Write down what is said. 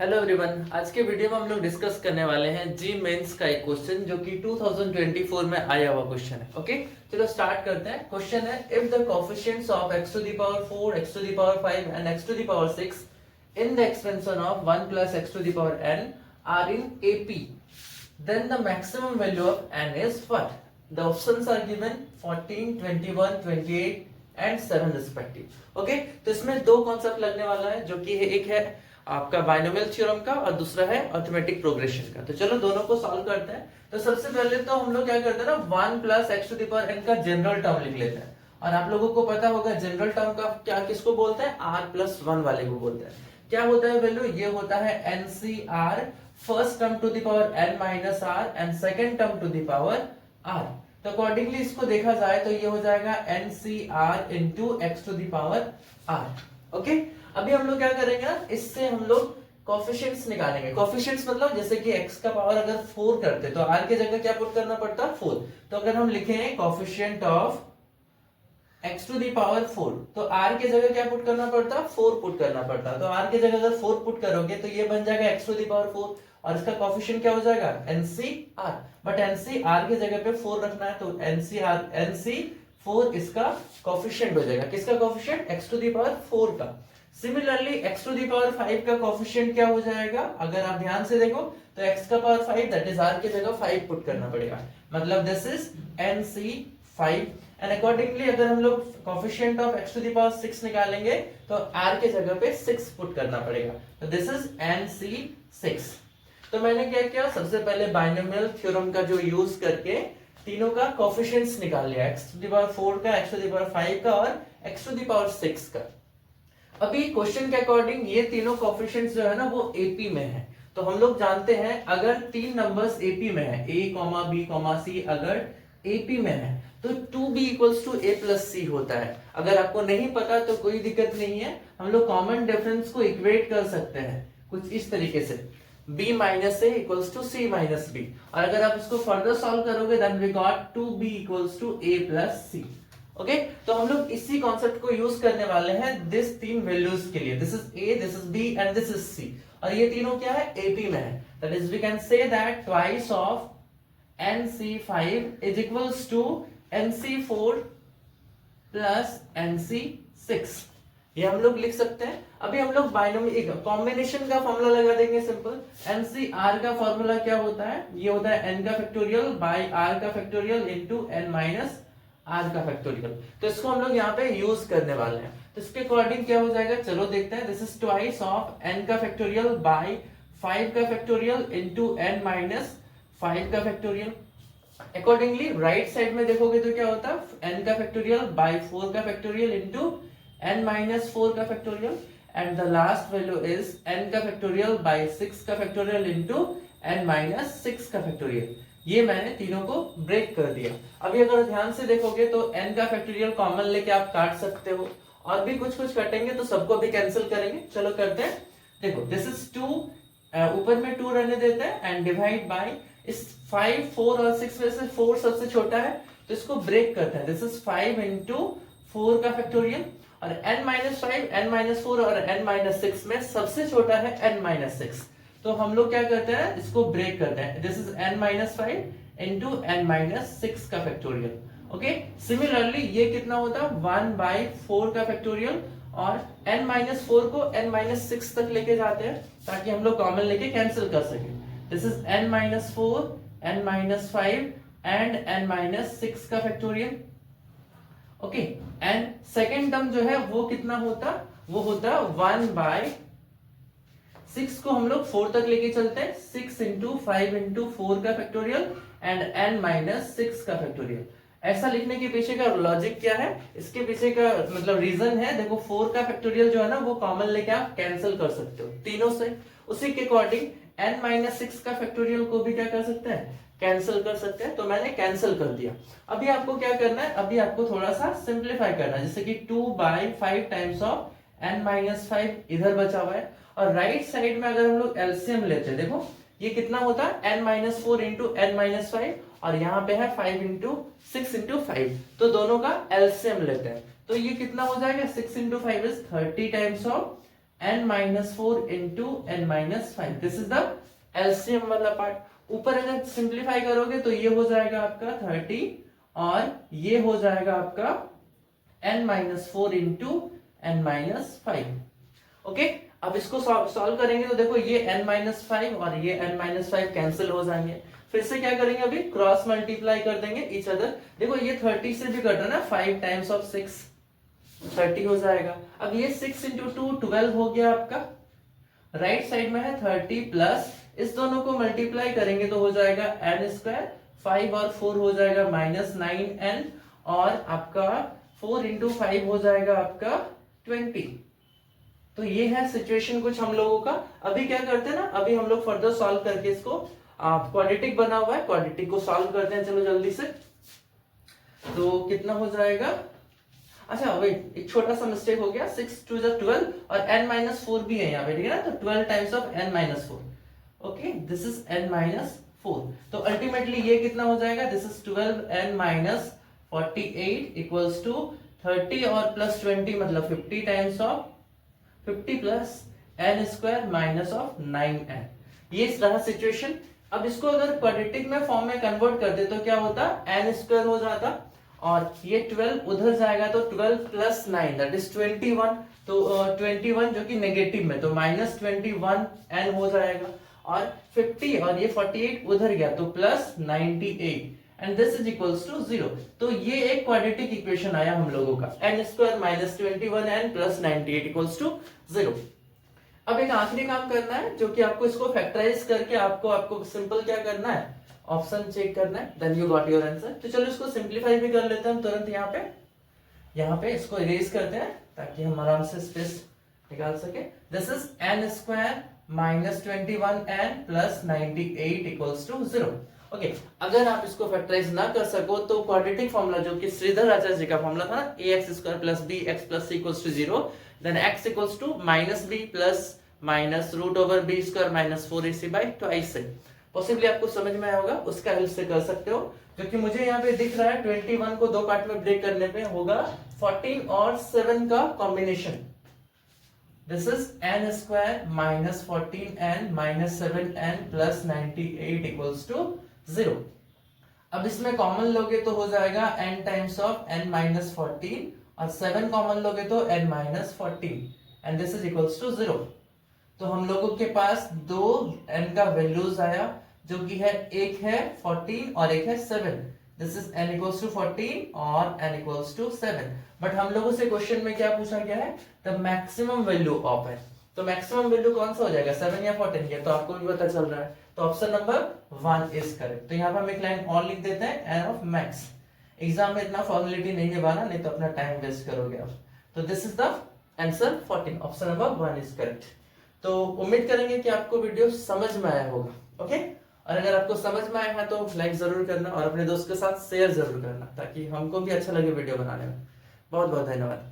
Hello everyone, आज के video में हम लोग डिस्कस करने वाले हैं जी मेंस का एक क्वेश्चन जो कि 2024 में आया हुआ क्वेश्चन है। ओके, चलो स्टार्ट करते हैं। क्वेश्चन है, if the coefficients of x to the power 4, x to the power 5 and x to the power 6 in the expansion of 1 plus x to the power n are in AP, then the maximum value of n is what? The options are given 14, 21, 28 and 7 respective. Okay, तो इसमें दो concept लगने वाला है जो कि एक है आपका बाइनोमियल थ्योरम का और दूसरा है अरिथमेटिक प्रोग्रेशन का। तो चलो दोनों को सॉल्व करते हैं। तो सबसे पहले तो हम लोग क्या करते हैं ना, 1 plus X to the power n का जनरल टर्म लिख लेते हैं। और आप लोगों को पता होगा जनरल टर्म का क्या किसको बोलते हैं, r प्लस 1 वाले को बोलते हैं। क्या होता है वैल्यू, ये होता है NCR, first term to the power n minus r and second term to the power r। तो अकॉर्डिंगली इसको देखा जाए तो ये हो जाएगा NCR into X to the power r। Okay, अभी हम लोग क्या करेंगे ना, इससे हम लोग कोएफिशिएंट्स निकालेंगे। कोएफिशिएंट्स मतलब जैसे कि x का पावर अगर 4 करते तो r के जगह क्या पुट करना पड़ता, 4। तो अगर हम लिखें coefficient of x to the power 4 तो r के जगह क्या पुट करना पड़ता, 4 पुट करना पड़ता। तो r के जगह अगर 4 पुट करोगे तो ये बन जाएगा x टू दी पावर 4 और इसका कोएफिशिएंट क्या हो जाएगा, NCR। बट NCR के जगह पे 4 रखना है तो NC4 इसका कोएफिशिएंट हो जाएगा। किसका coefficient, x to the power 4 का। Similarly x to the power 5 का कोएफिशिएंट क्या हो जाएगा, अगर आप ध्यान से देखो तो x का पावर 5 दैट इज r के जगह 5 पुट करना पड़ेगा, मतलब this is NC5। And accordingly अगर हम लोग coefficient of x to the power 6 निकालेंगे तो r के जगह पे 6 पुट करना पड़ेगा, तो दिस इज NC6। तो मैंने क्या किया, सबसे पहले बाइनोमियल थ्योरम का जो यूज करके तीनों का कोएफिशिएंट्स निकाल लिया, x टू दी पावर 4 का, x टू दी पावर 5 का और x टू दी पावर 6 का। अभी क्वेश्चन के अकॉर्डिंग ये तीनों कोएफिशिएंट्स जो है ना वो एपी में है। तो हम लोग जानते हैं अगर तीन नंबर्स एपी में है, a, b, c अगर एपी में है तो 2b equals to a plus c होता है। अगर आपको नहीं पता तो कोई दिक्कत नहीं है, हम लोग कॉमन डिफरेंस को इक्वेट कर सकते हैं कुछ इस तरीके से, b minus a equals to c minus b। और अगर आप इसको फर्दर सॉल्व करोगे then we got 2b equals to a plus c। Okay, तो हम लोग इसी कॉन्सेप्ट को यूज करने वाले हैं दिस तीन वैल्यूज के लिए। This is a, this is b and this is c। और ये तीनों क्या है, एपी में है। That is we can say that twice of NC5 is equals to NC4 plus NC6। ये हम लोग लिख सकते हैं। अभी हम लोग बाइनोमियल कॉम्बिनेशन का फॉर्मूला लगा देंगे, सिंपल। NCR का फॉर्मूला क्या होता है, ये होता है n का फैक्टोरियल बाय r का factorial into n minus r का फैक्टोरियल। तो इसको हम लोग यहाँ पे यूज करने वाले हैं। तो इसके अकॉर्डिंग क्या हो जाएगा, चलो देखते हैं। This is twice of n का फैक्टोरियल बाय 5 का फैक्टोरियल इनटू n माइनस 5 का फैक्टोरियल। अकॉर्डिंगली राइट साइड में देखोगे तो क्या होता है, n का फैक्टोरियल बाय 4 का फैक्टोरियल इनटू n माइनस 4 का factorial and the last value is n का फैक्टोरियल बाय 6 का फैक्टोरियल इनटू n माइनस 6 का फैक्टोरियल। ये मैंने तीनों को ब्रेक कर दिया। अभी अगर ध्यान से देखोगे तो n का फैक्टोरियल कॉमन लेके आप काट सकते हो, और भी कुछ कुछ कटेंगे तो सबको भी कैंसिल करेंगे। चलो करते हैं। देखो दिस इज 2, ऊपर में 2 रहने देते हैं एंड डिवाइड बाय इस 5, 4 और 6 में से 4 सबसे छोटा है तो इसको ब्रेक करते हैं। दिस इज 5 इंटू 4 का फैक्टोरियल और n माइनस 5, n माइनस 4 और n माइनस 6 में सबसे छोटा है n माइनस 6। तो हम लोग क्या करते हैं, इसको ब्रेक करते हैं। This is n minus 5 into n minus 6 का फैक्टोरियल। ओके, सिमिलरली ये कितना होता है, 1 बाय 4 का फैक्टोरियल और n माइनस 4 को n माइनस 6 तक लेके जाते हैं ताकि हम लोग कॉमन लेके कैंसिल कर सके। This is n minus 4, n minus 5 and n minus 6 का factorial. Okay, and second term जो है वो कितना होता, वो होता 1 बाय 6 को हम लोग 4 तक लेके चलते हैं, 6 इंटू 5 इंटू 4 का फैक्टोरियल एंड n माइनस 6 का फैक्टोरियल। ऐसा लिखने के पीछे का लॉजिक क्या है, इसके पीछे का मतलब रीजन है, देखो 4 का फैक्टोरियल जो है ना वो कॉमन लेके आप कैंसिल कर सकते हो तीनों से। उसी के अकॉर्डिंग n माइनस 6 का फैक्टोरियल को भी क्या कर सकते हैं, कैंसिल कर सकते हैं। तो मैंने कैंसिल कर दिया। अभी आपको क्या करना है, अभी आपको थोड़ा सा सिंप्लीफाई करना है, जैसे कि 2 by 5 times of n minus 5 इधर बचा हुआ है और राइट साइड में अगर हम लोग एलसीएम लेते हैं, देखो ये कितना होता है, n minus 4 into n minus 5 और यहाँ पे है 5 इंटू 6 इंटू 5। तो दोनों का एलसीएम लेते हैं तो ये कितना हो जाएगा, 6 into 5 is 30 times of n minus 4 into n minus 5। This is the LCM वाला पार्ट। ऊपर अगर सिंप्लीफाई करोगे तो ये हो जाएगा आपका 30 और ये हो जाएगा आपका n minus 4 into n minus 5। Okay, अब इसको सॉल्व करेंगे तो देखो ये n माइनस 5 और ये n माइनस 5 कैंसिल हो जाएंगे। फिर से क्या करेंगे, अभी क्रॉस मल्टीप्लाई कर देंगे ईच अदर। देखो ये 30 से भी कट रहा है ना, 5 टाइम्स ऑफ 6 30 हो जाएगा। अब ये 6 इंटू 2 12 हो गया आपका। राइट साइड में है 30 प्लस इस दोनों को मल्टीप्लाई करेंगे तो हो जाएगा n स्क्वायर, 5 और 4 हो जाएगा माइनस 9n और आपका 4 इंटू 5 हो जाएगा आपका 20। तो ये है सिचुएशन कुछ हम लोगों का। अभी क्या करते हैं ना, अभी हम लोग फर्दर सॉल्व करके इसको क्वाड्रेटिक बना हुआ है, क्वाड्रेटिक को सॉल्व करते हैं। चलो जल्दी से। तो कितना हो जाएगा, अच्छा वेट, एक छोटा सा मिस्टेक हो गया, 6 2 12 और n माइनस 4 भी है यहाँ पे, ठीक है ना, तो 12 times of n minus 4। Okay, this is n minus 4। तो अल्टीमेटली ये कितना हो जाएगा, this is 12 n minus 48 equals to 30 और प्लस 20 मतलब 50 times of 50 plus n square minus of 9n। ये रहा सिचुएशन। अब इसको अगर क्वाड्रेटिक में फॉर्म में कन्वर्ट कर दे तो क्या होता, n स्क्वायर हो जाता और ये 12 उधर जाएगा तो 12 प्लस 9 दैट इज 21। तो 21 जो कि नेगेटिव में, तो माइनस 21 n हो जाएगा और 50 और ये 48 उधर गया तो plus 98 and this is equals to 0। तो ये एक क्वाड्रेटिक इक्वेशन आया हम लोगों का, n square minus 21n plus 98 equals to 0। अब एक आखिरी काम करना है जो कि आपको इसको फैक्टराइज करके आपको सिंपल क्या करना है, ऑप्शन चेक करना है, then you got your answer. तो चलो इसको सिंपलीफाई भी कर लेते हैं हम तुरंत। यहाँ पे इसको इरेज करते हैं ताकि हम आराम से स्पेस निकाल सके। This is n square minus 21n plus 98 equals to 0। Okay, अगर आप इसको फैक्टराइज ना कर सको तो क्वाड्रेटिक फॉर्मूला जो कि श्रीधर आचार्य जी का फॉर्मूला था ना, ax square plus bx plus c equals to 0, then x equals to minus b plus minus root over b square minus 4ac by twice से पॉसिबली आपको समझ में आया होगा, उसका हेल्प से कर सकते हो। जो कि मुझे यहाँ पे दिख रहा है 21 को दो पार्ट में ब्रेक करने पे होगा 14 और 7 का combination. This is n square minus 14n minus 7n plus 98 equals to 0। अब इसमें कॉमन लोगे तो हो जाएगा n times of n minus 14 और 7 कॉमन लोगे तो n minus 14 and this is equals to 0। तो हम लोगों के पास दो n का वैल्यूज आया जो कि है, एक है 14 और एक है 7। This is n equals to 14 और n इक्वल्स टू 7। बट हम लोगों से क्वेश्चन में क्या पूछा गया है, the maximum value of n। तो मैक्सिमम वैल्यू कौन सा हो जाएगा, 7 या 14? ये तो आपको भी पता चल रहा है, तो ऑप्शन नंबर 1 इज करेक्ट। तो यहाँ पर हम एक लाइन और लिख देते हैं, n ऑफ मैक्स। एग्जाम में इतना फॉर्मेलिटी नहीं निभाना, नहीं तो अपना टाइम वेस्ट करोगे आप। तो this is the answer 14, option number 1 is correct. तो उम्मीद करेंगे कि आपको वीडियो समझ में आया होगा। ओके, और अगर आपको समझ में आया है तो लाइक जरूर करना और अपने दोस्त के साथ शेयर जरूर करना ताकि हमको भी अच्छा लगे वीडियो बनाने में। बहुत बहुत धन्यवाद।